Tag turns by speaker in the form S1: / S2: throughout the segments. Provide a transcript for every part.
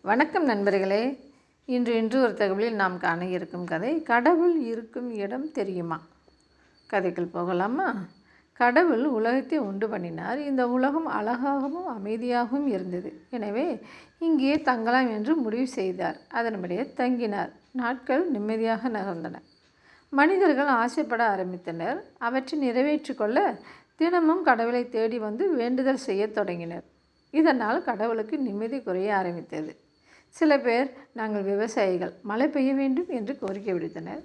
S1: வணக்கம் நண்பர்களே. இன்று ஒரு தகவலில் நாம் காண இருக்கும் கதை, கடவுள் இருக்கும் இடம் தெரியுமா? கதைக்குள் போகலாமா? கடவுள் உலகத்தை உண்டு பண்ணினார். இந்த உலகம் அழகாகவும் அமைதியாகவும் இருந்தது. எனவே இங்கே தங்கலாம் என்று முடிவு செய்தார். அதன்படியே தங்கினார். நாட்கள் நிம்மதியாக நகர்ந்தன. மனிதர்கள் ஆசைப்பட ஆரம்பித்தனர். அவற்றை நிறைவேற்றிக்கொள்ள தினமும் கடவுளை தேடி வந்து வேண்டுதல் செய்ய தொடங்கினர். இதனால் கடவுளுக்கு நிம்மதி குறைய ஆரம்பித்தது. சில பேர், நாங்கள் விவசாயிகள், மழை பெய்ய வேண்டும் என்று கோரிக்கை விடுத்தனர்.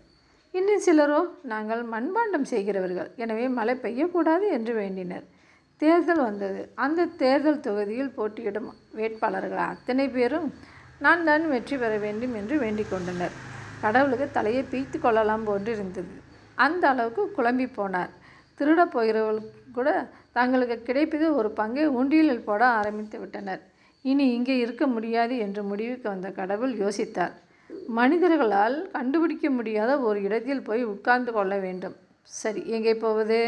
S1: இன்னும் சிலரோ, நாங்கள் மண்பாண்டம் செய்கிறவர்கள், எனவே மழை பெய்யக்கூடாது என்று வேண்டினர். தேர்தல் வந்தது. அந்த தேர்தல் தொகுதியில் போட்டியிடும் வேட்பாளர்கள் அத்தனை பேரும் நான் தான் வெற்றி பெற வேண்டும் என்று வேண்டிக் கொண்டனர். கடவுளுக்கு தலையை பீய்த்து கொள்ளலாம் போன்று இருந்தது. அந்த அளவுக்கு குழம்பி போனார். திருடப் போகிறவர்கள் கூட தங்களுக்கு கிடைப்பது ஒரு பங்கை உண்டியலில் போட ஆரம்பித்து விட்டனர். இனி இங்கே இருக்க முடியாது என்ற முடிவுக்கு வந்த கடவுள் யோசித்தார். மனிதர்களால் கண்டுபிடிக்க முடியாத ஒரு இடத்தில் போய் உட்கார்ந்து கொள்ள வேண்டும். சரி, எங்கே போவது?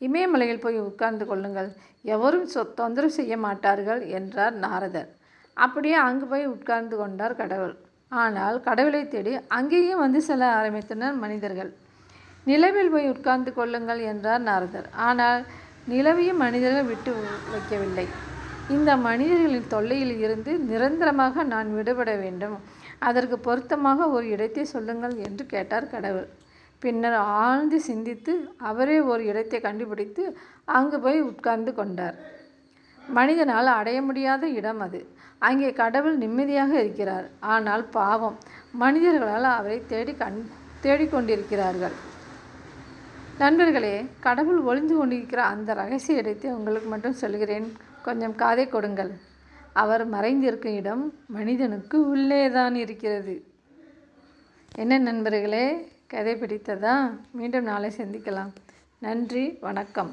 S1: இமயமலையில் போய் உட்கார்ந்து கொள்ளுங்கள், எவரும் தொந்தரவு செய்ய மாட்டார்கள் என்றார் நாரதர். அப்படியே அங்கு போய் உட்கார்ந்து கொண்டார் கடவுள். ஆனால் கடவுளை தேடி அங்கேயும் வந்து செல்ல ஆரம்பித்தனர் மனிதர்கள். நிலவில் போய் உட்கார்ந்து கொள்ளுங்கள் என்றார் நாரதர். ஆனால் நிலவையும் மனிதர்கள் விட்டு வைக்கவில்லை. இந்த மனிதர்களின் தொல்லையில் இருந்து நிரந்தரமாக நான் விடுபட வேண்டும். அதற்கு பொருத்தமாக ஒரு இடத்தை சொல்லுங்கள் என்று கேட்டார் கடவுள். பின்னர் ஆழ்ந்து சிந்தித்து அவரே ஒரு இடத்தை கண்டுபிடித்து அங்கு போய் உட்கார்ந்து கொண்டார். மனிதனால் அடைய முடியாத இடம் அது. அங்கே கடவுள் நிம்மதியாக இருக்கிறார். ஆனால் பாவம், மனிதர்களால் அவரை தேடிக்கொண்டிருக்கிறார்கள். நண்பர்களே, கடவுள் ஒளிந்து கொண்டிருக்கிற அந்த ரகசிய இடத்தை உங்களுக்கு மட்டும் சொல்கிறேன், கொஞ்சம் காதை கொடுங்கள். அவர் மறைந்திருக்கும் இடம் மனிதனுக்கு உள்ளேதான் இருக்கிறது. என்ன நண்பர்களே, கதை பிடித்ததா? மீண்டும் நாளை சந்திக்கலாம். நன்றி, வணக்கம்.